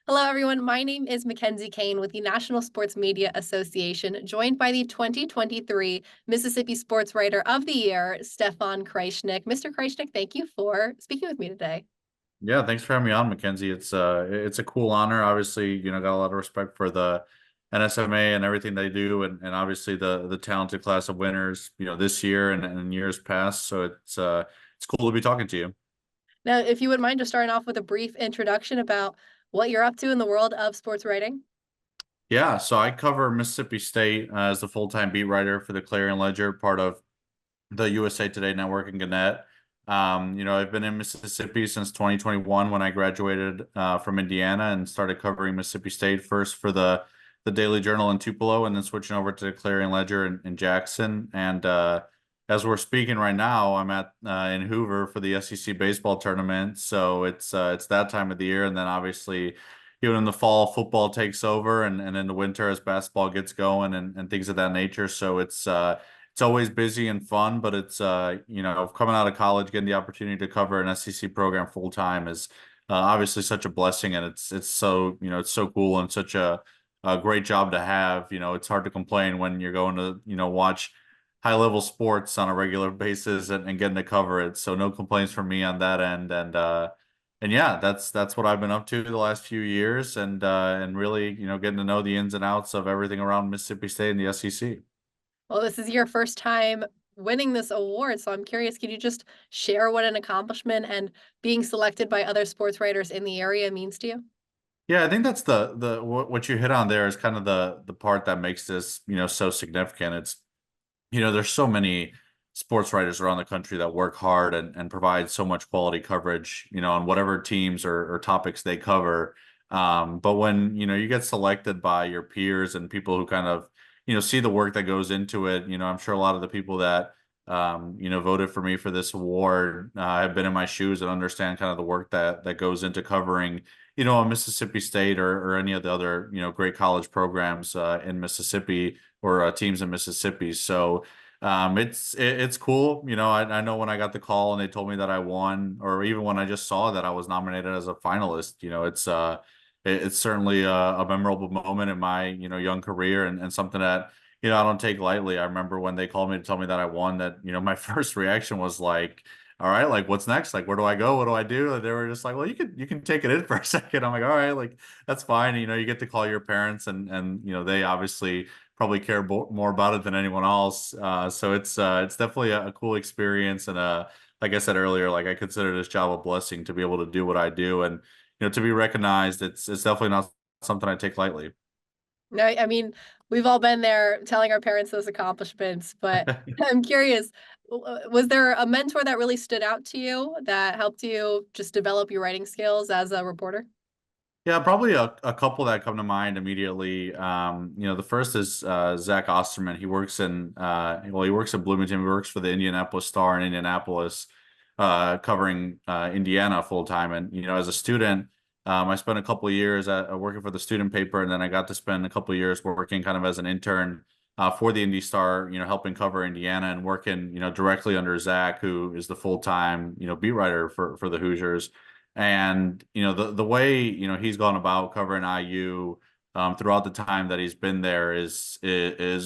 Hello, everyone. My name is McKenzie Kane with the National Sports Media Association, joined by the 2023 Mississippi Sportswriter of the Year, Stefan Krajisnik. Mr. Krajisnik, thank you for speaking with me today. Yeah, thanks for having me on, Mackenzie. It's a cool honor. Obviously, got a lot of respect for the NSMA and everything they do, and obviously the talented class of winners, this year and years past. So it's cool to be talking to you. Now, if you wouldn't mind just starting off with a brief introduction about what you're up to in the world of sports writing. Yeah, so I cover Mississippi State as the full-time beat writer for the Clarion-Ledger, part of the USA Today Network and Gannett. I've been in Mississippi since 2021 when I graduated from Indiana and started covering Mississippi State first for the Daily Journal in Tupelo and then switching over to the Clarion-Ledger in Jackson. And as we're speaking right now, I'm at in Hoover for the SEC baseball tournament. So it's that time of the year, and then obviously even in the fall, football takes over, and in the winter as basketball gets going and things of that nature. So it's always busy and fun, but it's coming out of college, getting the opportunity to cover an SEC program full time is obviously such a blessing, and it's so it's so cool and such a great job to have. It's hard to complain when you're going to watch high level sports on a regular basis and getting to cover it. So no complaints from me on that end, and yeah, that's what I've been up to the last few years, and really getting to know the ins and outs of everything around Mississippi State and the SEC. Well, this is your first time winning this award, so I'm curious, can you just share what an accomplishment and being selected by other sports writers in the area means to you? Yeah, I think that's the what you hit on there is kind of the part that makes this, so significant. It's, there's so many sports writers around the country that work hard and provide so much quality coverage, on whatever teams or topics they cover. But when, you get selected by your peers and people who kind of, see the work that goes into it, I'm sure a lot of the people that voted for me for this award have been in my shoes and understand kind of the work that goes into covering, a Mississippi State or any of the other, great college programs in Mississippi or teams in Mississippi. So it's cool. I know when I got the call and they told me that I won, or even when I just saw that I was nominated as a finalist, it's certainly a memorable moment in my, young career and something that, I don't take lightly. I remember when they called me to tell me that I won that, my first reaction was like, all right, like what's next? Like, where do I go? What do I do? And they were just like, well, you can take it in for a second. I'm like, all right, like that's fine. You get to call your parents and they obviously probably care more about it than anyone else. So it's definitely a cool experience. And like I said earlier, like I consider this job a blessing to be able to do what I do. And, to be recognized, it's definitely not something I take lightly. No, I mean, we've all been there telling our parents those accomplishments, but I'm curious, was there a mentor that really stood out to you that helped you just develop your writing skills as a reporter? Yeah, probably a couple that come to mind immediately. The first is Zach Osterman. He works in Bloomington. He works for the Indianapolis Star in Indianapolis, covering Indiana full time. And as a student, I spent a couple of years working for the student paper, and then I got to spend a couple of years working kind of as an intern for the Indy Star. Helping cover Indiana and working directly under Zach, who is the full time beat writer for the Hoosiers. And the way he's gone about covering IU throughout the time that he's been there is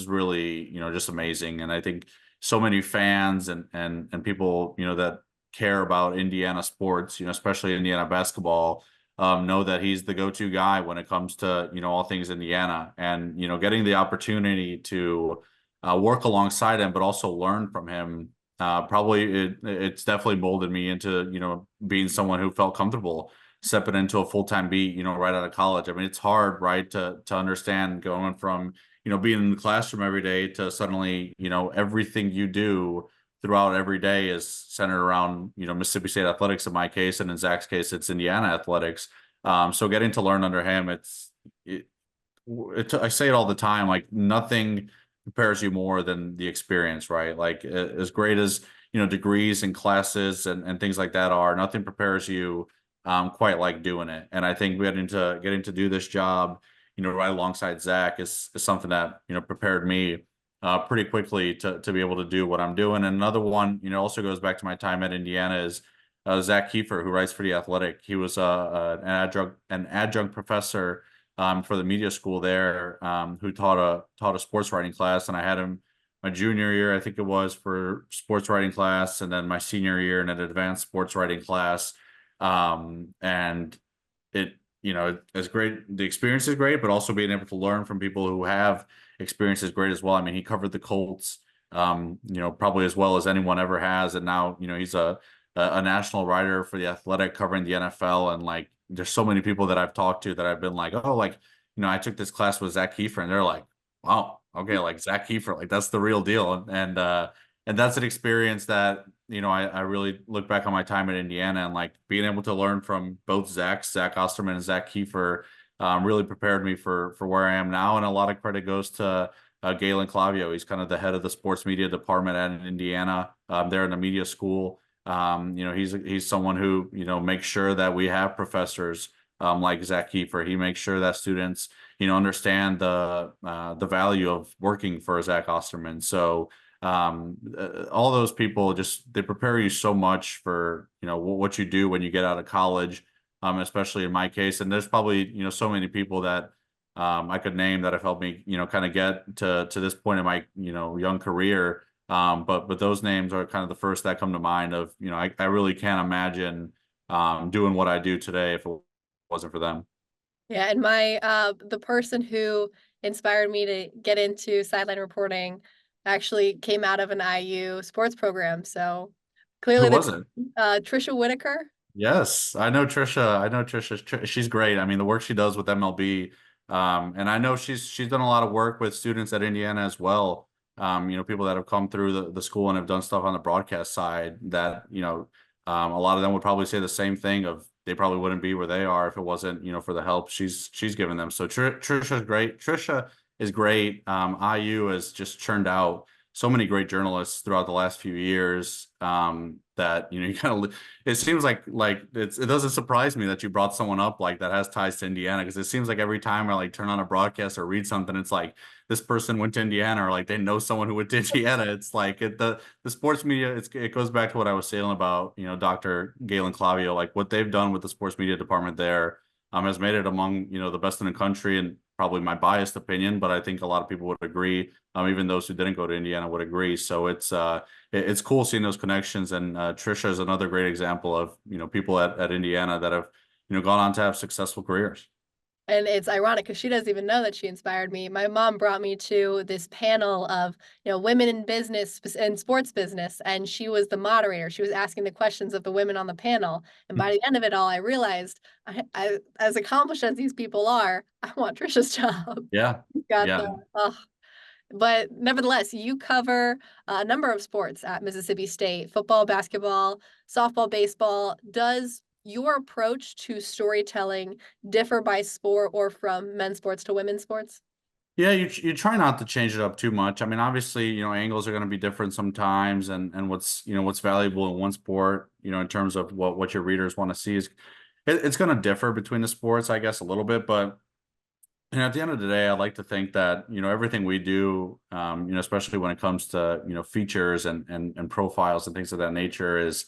really just amazing. And I think so many fans and people that care about Indiana sports, especially Indiana basketball, know that he's the go-to guy when it comes to all things Indiana. And getting the opportunity to work alongside him, but also learn from him. Probably it's definitely molded me into, being someone who felt comfortable stepping into a full-time beat, right out of college. I mean, it's hard, right, to understand going from, being in the classroom every day to suddenly, everything you do throughout every day is centered around, Mississippi State athletics in my case, and in Zach's case, it's Indiana athletics. So getting to learn under him, I say it all the time, like nothing prepares you more than the experience, right? Like as great as degrees and classes and things like that are, nothing prepares you quite like doing it. And I think getting to do this job, right alongside Zach is something that prepared me pretty quickly to be able to do what I'm doing. And another one, also goes back to my time at Indiana is Zach Kiefer, who writes for The Athletic. He was an adjunct professor for the media school there, who taught a sports writing class, and I had him my junior year, I think it was, for sports writing class, and then my senior year in an advanced sports writing class. And it, it's great. The experience is great, but also being able to learn from people who have experience is great as well. I mean, he covered the Colts, probably as well as anyone ever has. And now, he's a national writer for The Athletic covering the NFL. And like, there's so many people that I've talked to that I've been like, oh, like, I took this class with Zach Kiefer, and they're like, wow, okay, like Zach Kiefer, like that's the real deal. And that's an experience that, I really look back on my time at Indiana, and like being able to learn from both Zach Osterman and Zach Kiefer, really prepared me for where I am now. And a lot of credit goes to Galen Clavio. He's kind of the head of the sports media department at Indiana, there in the media school. He's someone who, makes sure that we have professors like Zach Kiefer. He makes sure that students, understand the value of working for Zach Osterman. So all those people they prepare you so much for, what you do when you get out of college, especially in my case. And there's probably, so many people that I could name that have helped me, kind of get to this point in my, young career. But those names are kind of the first that come to mind of, I really can't imagine doing what I do today if it wasn't for them. Yeah, and the person who inspired me to get into sideline reporting actually came out of an IU sports program. So Who clearly, was it? Trisha Whitaker. Yes, I know Trisha. I know Trisha. She's great. I mean, the work she does with MLB, and I know she's done a lot of work with students at Indiana as well. People that have come through the school and have done stuff on the broadcast side that, a lot of them would probably say the same thing of they probably wouldn't be where they are if it wasn't, for the help she's given them. So Trisha's great. Trisha is great. IU has just churned out so many great journalists throughout the last few years, that, you kind of, it seems like it doesn't surprise me that you brought someone up like that has ties to Indiana, because it seems like every time I like turn on a broadcast or read something, it's like this person went to Indiana, or like they know someone who went to Indiana. It's like the sports media, it goes back to what I was saying about, Dr. Galen Clavio, like what they've done with the sports media department there, has made it among, the best in the country. And probably my biased opinion, but I think a lot of people would agree. Even those who didn't go to Indiana would agree. So it's cool seeing those connections. And Trisha is another great example of, people at Indiana that have, gone on to have successful careers. And it's ironic because she doesn't even know that she inspired me. My mom brought me to this panel of, women in business and sports business, and she was the moderator. She was asking the questions of the women on the panel. And by the end of it all, I realized, as accomplished as these people are, I want Trisha's job. Yeah. Got Yeah. the But nevertheless, you cover a number of sports at Mississippi State: football, basketball, softball, baseball. Does your approach to storytelling differ by sport or from men's sports to women's sports? Yeah, you try not to change it up too much. I mean, obviously, angles are going to be different sometimes, and what's valuable in one sport, in terms of what your readers want to see it's going to differ between the sports, I guess, a little bit. But at the end of the day, I like to think that, everything we do, especially when it comes to, features and profiles and things of that nature, is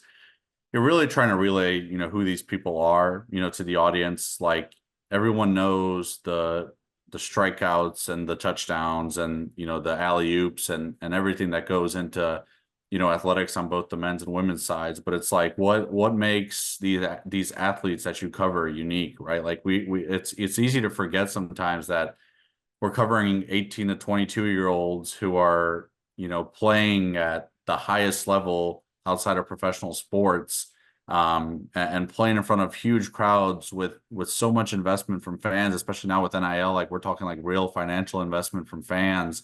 you're really trying to relay, who these people are, to the audience. Like everyone knows the strikeouts and the touchdowns and, the alley-oops and everything that goes into, athletics on both the men's and women's sides. But it's like, what makes these athletes that you cover unique, right? Like it's easy to forget sometimes that we're covering 18 to 22-year-olds who are, playing at the highest level outside of professional sports, and playing in front of huge crowds with so much investment from fans, especially now with NIL. Like we're talking like real financial investment from fans.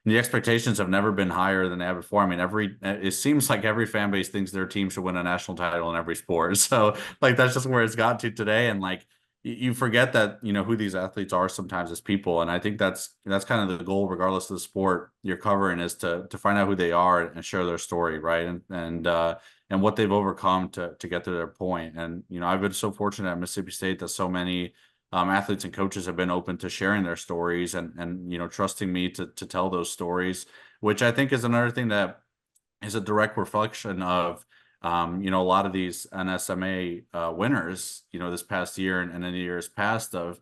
And the expectations have never been higher than they have before. I mean, it seems like every fan base thinks their team should win a national title in every sport. So like that's just where it's got to today. And like you forget that, who these athletes are sometimes as people. And I think that's kind of the goal, regardless of the sport you're covering, is to find out who they are and share their story, right? And what they've overcome to get to their point. And, I've been so fortunate at Mississippi State that so many athletes and coaches have been open to sharing their stories and trusting me to tell those stories, which I think is another thing that is a direct reflection of A lot of these NSMA winners, this past year and in the years past of,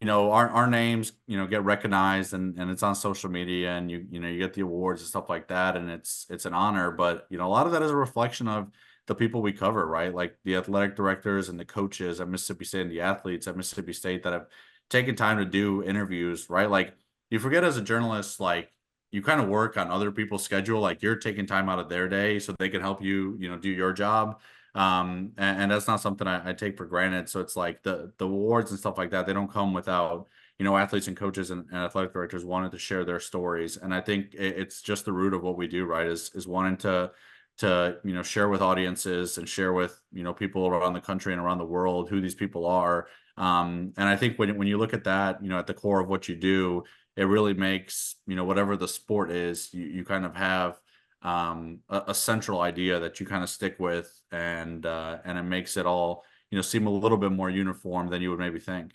our names, get recognized and it's on social media and you get the awards and stuff like that. And it's an honor, but a lot of that is a reflection of the people we cover, right? Like the athletic directors and the coaches at Mississippi State and the athletes at Mississippi State that have taken time to do interviews, right? Like you forget as a journalist, like you kind of work on other people's schedule, like you're taking time out of their day so they can help you, do your job. And that's not something I take for granted. So it's like the awards and stuff like that, they don't come without, athletes and coaches and athletic directors wanting to share their stories. And I think it's just the root of what we do, right? Is wanting to share with audiences and share with, people around the country and around the world who these people are. And I think when you look at that, at the core of what you do, it really makes, whatever the sport is, you kind of have a central idea that you kind of stick with, and it makes it all, seem a little bit more uniform than you would maybe think.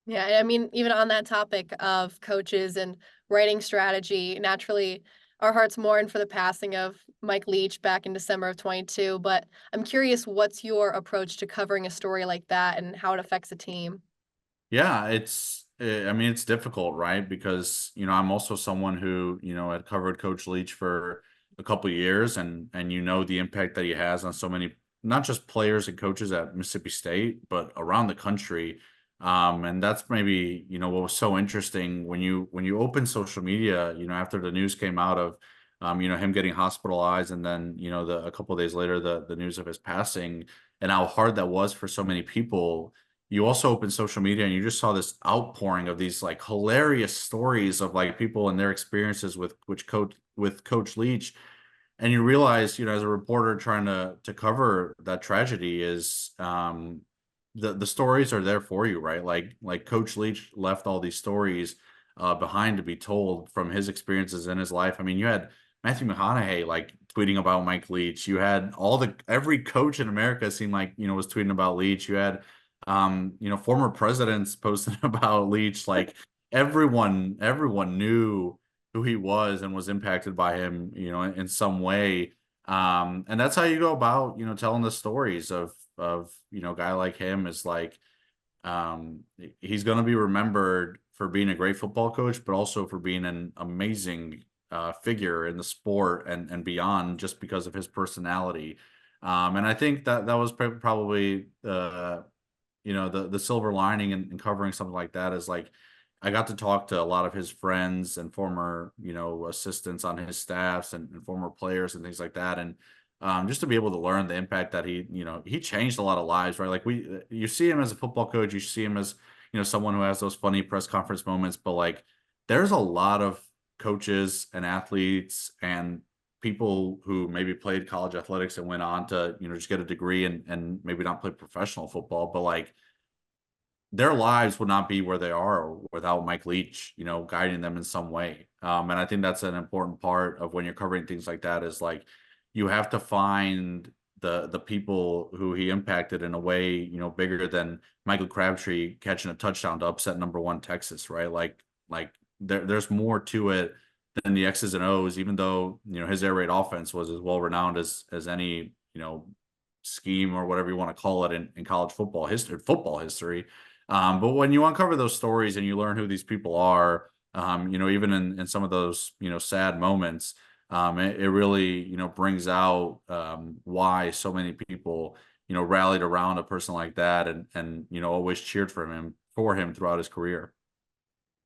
Yeah, I mean, even on that topic of coaches and writing strategy, naturally, our hearts mourn for the passing of Mike Leach back in December of 22. But I'm curious, what's your approach to covering a story like that and how it affects a team? Yeah, I mean, it's difficult, right? Because, I'm also someone who, had covered Coach Leach for a couple of years and the impact that he has on so many, not just players and coaches at Mississippi State, but around the country. And that's maybe, what was so interesting when you open social media, after the news came out of him getting hospitalized and then, a couple of days later the news of his passing and how hard that was for so many people. You also open social media and you just saw this outpouring of these like hilarious stories of like people and their experiences with Coach Leach. And you realize, as a reporter trying to cover that tragedy is the stories are there for you, right? Like Coach Leach left all these stories behind to be told from his experiences in his life. I mean, you had Matthew McConaughey like tweeting about Mike Leach. You had every coach in America seemed like, was tweeting about Leach. You had former presidents posting about Leach. Like everyone knew who he was and was impacted by him, in some way. And that's how you go about, telling the stories of, a guy like him is like, um, he's going to be remembered for being a great football coach, but also for being an amazing figure in the sport and beyond, just because of his personality. And I think that was probably the silver lining in covering something like that is like I got to talk to a lot of his friends and former assistants on his staffs and former players and things like that, and just to be able to learn the impact that he changed a lot of lives, right? Like you see him as a football coach, you see him as someone who has those funny press conference moments, but like there's a lot of coaches and athletes and people who maybe played college athletics and went on to just get a degree and maybe not play professional football, but like their lives would not be where they are without Mike Leach, guiding them in some way. And I think that's an important part of when you're covering things like that is like you have to find the people who he impacted in a way, bigger than Michael Crabtree catching a touchdown to upset number one Texas, right? Like there's more to it than the X's and O's, even though, his air raid offense was as well renowned as any, scheme or whatever you want to call it in college football history. But when you uncover those stories and you learn who these people are, even in some of those, sad moments, it really, brings out why so many people, rallied around a person like that and always cheered for him throughout his career.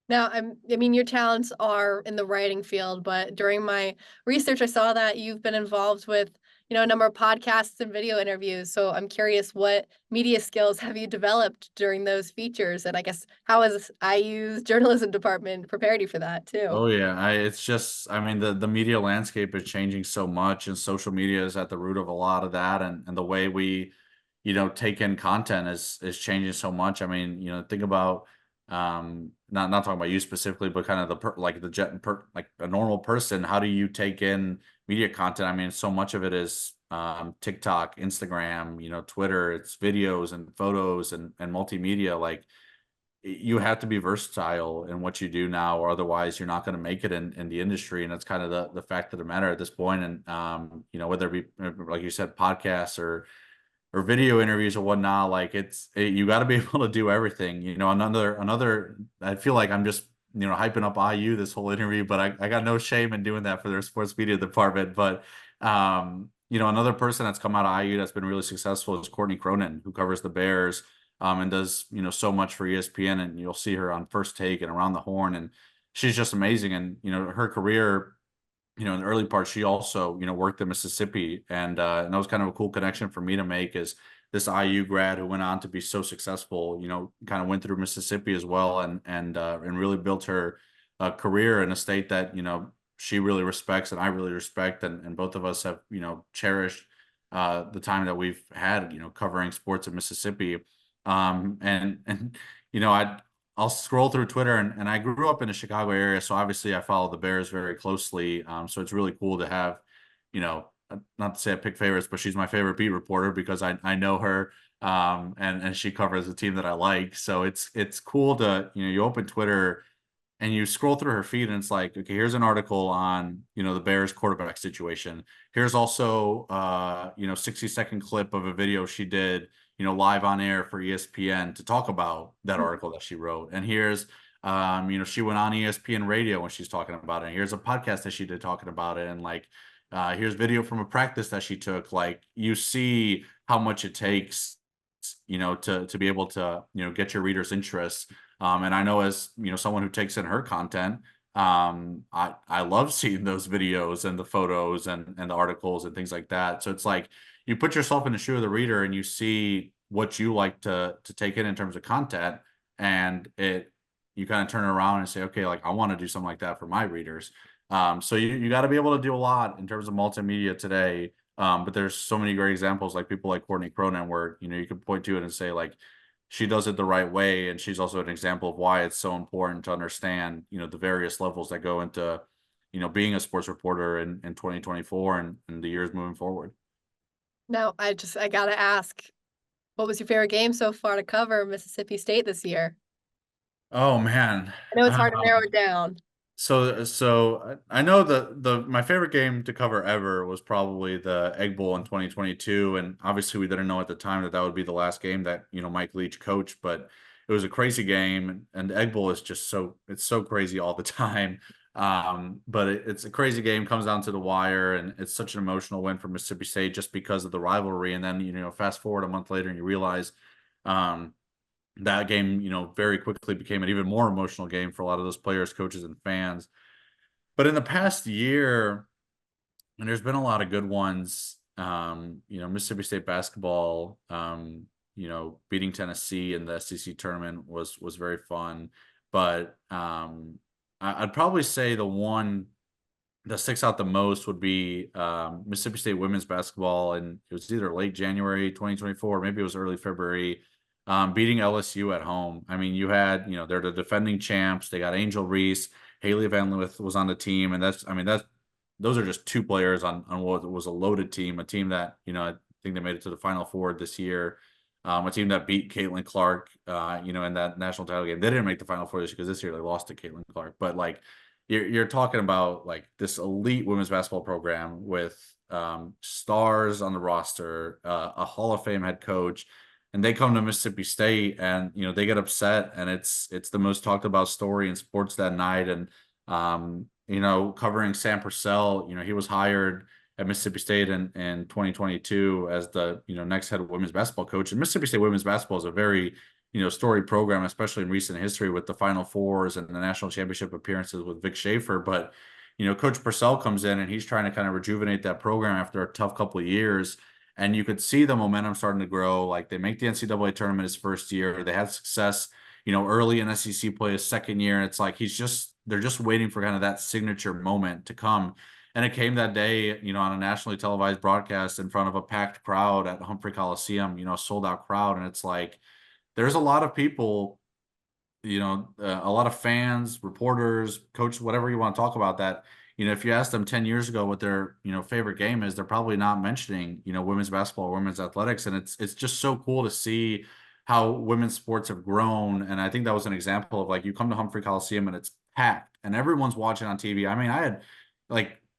Now, I mean, your talents are in the writing field, but during my research, I saw that you've been involved with, a number of podcasts and video interviews. So I'm curious, what media skills have you developed during those features? And I guess how has IU's journalism department prepared you for that too? Oh yeah, it's just I mean the media landscape is changing so much, and social media is at the root of a lot of that, and the way we, take in content is changing so much. I mean, think about not talking about you specifically, but kind of like like a normal person. How do you take in media content? I mean, so much of it is TikTok, Instagram, Twitter. It's videos and photos and multimedia. Like you have to be versatile in what you do now, or otherwise you're not going to make it in the industry. And that's kind of the fact of the matter at this point. And, whether it be, like you said, podcasts or video interviews or whatnot, like you got to be able to do everything. Another, I feel like I'm just, hyping up IU this whole interview, but I got no shame in doing that for their sports media department. But, another person that's come out of IU that's been really successful is Courtney Cronin, who covers the Bears, and does, so much for ESPN, and you'll see her on First Take and Around the Horn. And she's just amazing. And, her career, in the early part, she also, worked in Mississippi, and that was kind of a cool connection for me to make, is this IU grad who went on to be so successful, kind of went through Mississippi as well, and really built her career in a state that, she really respects and I really respect. And both of us have, cherished the time that we've had, covering sports in Mississippi. And, I'll scroll through Twitter, and I grew up in the Chicago area, so obviously I follow the Bears very closely. So it's really cool to have, not to say I pick favorites, but she's my favorite beat reporter because I know her, and she covers the team that I like. So it's cool to, you open Twitter and you scroll through her feed, and it's like, okay, here's an article on, the Bears quarterback situation. Here's also, 60-second clip of a video she did, live on air for ESPN to talk about that article that she wrote. And here's, she went on ESPN radio when she's talking about it. And here's a podcast that she did talking about it. And like, here's video from a practice that she took. Like, you see how much it takes, to be able to, get your readers' interest. And I know, as, someone who takes in her content, I love seeing those videos and the photos and the articles and things like that. So it's like, you put yourself in the shoe of the reader and you see what you like to take in terms of content, and you kind of turn it around and say, okay, like, I want to do something like that for my readers. So you got to be able to do a lot in terms of multimedia today. But there's so many great examples, like people like Courtney Cronin, where, you can point to it and say, like, she does it the right way. And she's also an example of why it's so important to understand, the various levels that go into, being a sports reporter in 2024 and the years moving forward. Now, I gotta ask, what was your favorite game so far to cover Mississippi State this year? Oh man. I know it's hard to narrow it down. So I know my favorite game to cover ever was probably the Egg Bowl in 2022, and obviously we didn't know at the time that would be the last game that, Mike Leach coached, but it was a crazy game, and the Egg Bowl is just it's so crazy all the time. But it's a crazy game, comes down to the wire, and it's such an emotional win for Mississippi State just because of the rivalry. And then, fast forward a month later and you realize, that game, very quickly became an even more emotional game for a lot of those players, coaches, and fans. But in the past year, and there's been a lot of good ones, Mississippi State basketball, beating Tennessee in the SEC tournament was very fun. But I'd probably say the one that sticks out the most would be Mississippi State women's basketball, and it was either late January 2024, maybe it was early February, beating LSU at home. I mean, you had, they're the defending champs. They got Angel Reese, Haley Van Lith was on the team, and those are just two players on what was a loaded team, a team that, I think they made it to the Final Four this year, a team that beat Caitlin Clark, in that national title game. They didn't make the Final Four this year because this year they lost to Caitlin Clark, but like, you're talking about like this elite women's basketball program with stars on the roster, a Hall of Fame head coach, and they come to Mississippi State and, they get upset, and it's the most talked about story in sports that night. And, covering Sam Purcell, he was hired at Mississippi State in 2022 as the, next head women's basketball coach. And Mississippi State women's basketball is a very, storied program, especially in recent history with the Final Fours and the national championship appearances with Vic Schaefer. But, Coach Purcell comes in and he's trying to kind of rejuvenate that program after a tough couple of years. And you could see the momentum starting to grow. Like, they make the NCAA tournament his first year. They had success, early in SEC play his second year. And it's like, they're just waiting for kind of that signature moment to come. And it came that day, on a nationally televised broadcast in front of a packed crowd at Humphrey Coliseum, a sold out crowd. And it's like, there's a lot of people, a lot of fans, reporters, coaches, whatever you want to talk about, that, if you ask them 10 years ago what their, favorite game is, they're probably not mentioning, women's basketball or women's athletics. And it's just so cool to see how women's sports have grown. And I think that was an example of like you come to Humphrey Coliseum and it's packed and everyone's watching on TV. I mean,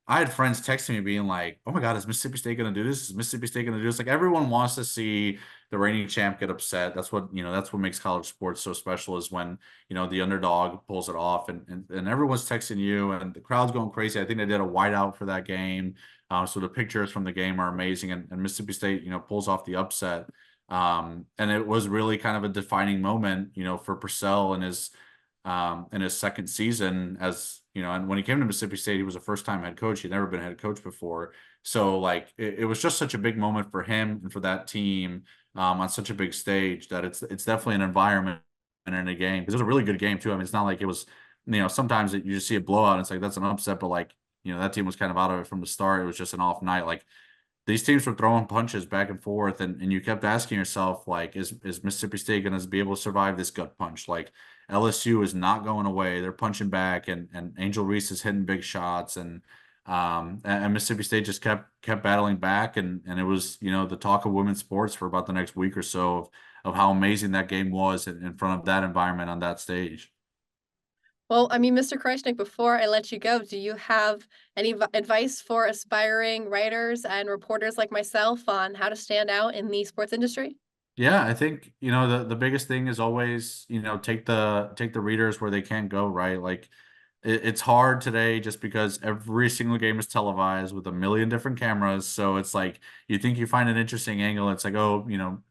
I had friends texting me being like, "Oh my God, is Mississippi State going to do this? Is Mississippi State going to do this?" Like everyone wants to see the reigning champ get upset. That's what, that's what makes college sports so special is when, the underdog pulls it off and everyone's texting you and the crowd's going crazy. I think they did a whiteout for that game. So the pictures from the game are amazing and Mississippi State, pulls off the upset. And it was really kind of a defining moment, for Purcell in his second season and when he came to Mississippi State, he was a first-time head coach. He'd never been head coach before. So like it was just such a big moment for him and for that team on such a big stage that it's definitely an environment and in a game because it was a really good game too. I mean, it's not like it was, sometimes you just see a blowout and it's like that's an upset, but like, that team was kind of out of it from the start. It was just an off night. Like these teams were throwing punches back and forth, and you kept asking yourself, like, is Mississippi State going to be able to survive this gut punch? Like LSU is not going away; they're punching back, and Angel Reese is hitting big shots, and Mississippi State just kept battling back, and it was the talk of women's sports for about the next week or so of how amazing that game was in front of that environment on that stage. Well, I mean, Mr. Krajisnik, before I let you go, do you have any advice for aspiring writers and reporters like myself on how to stand out in the sports industry? Yeah, I think, the biggest thing is always, take the readers where they can't go, right? Like it's hard today just because every single game is televised with a million different cameras. So it's like you think you find an interesting angle. It's like, oh,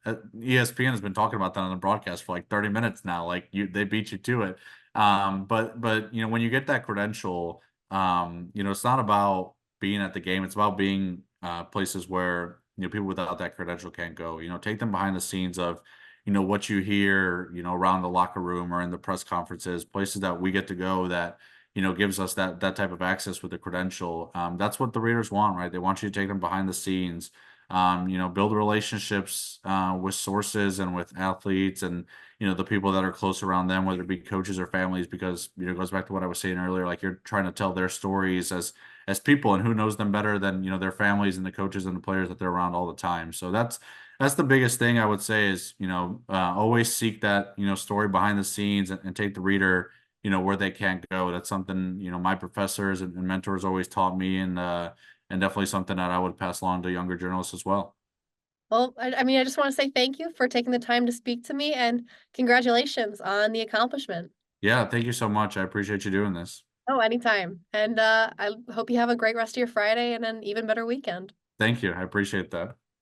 ESPN has been talking about that on the broadcast for like 30 minutes now. Like they beat you to it. But when you get that credential, it's not about being at the game. It's about being places where people without that credential can't go. Take them behind the scenes of what you hear around the locker room or in the press conferences, places that we get to go that gives us that type of access with the credential. That's what the readers want, right? They want you to take them behind the scenes, build relationships with sources and with athletes and the people that are close around them, whether it be coaches or families, because it goes back to what I was saying earlier. Like you're trying to tell their stories as people, and who knows them better than their families and the coaches and the players that they're around all the time. So that's the biggest thing I would say is always seek that story behind the scenes and take the reader where they can't go. That's something my professors and mentors always taught me, and definitely something that I would pass along to younger journalists as well. Well, I mean, I just want to say thank you for taking the time to speak to me and congratulations on the accomplishment. Yeah, thank you so much. I appreciate you doing this. Oh, anytime. And I hope you have a great rest of your Friday and an even better weekend. Thank you. I appreciate that.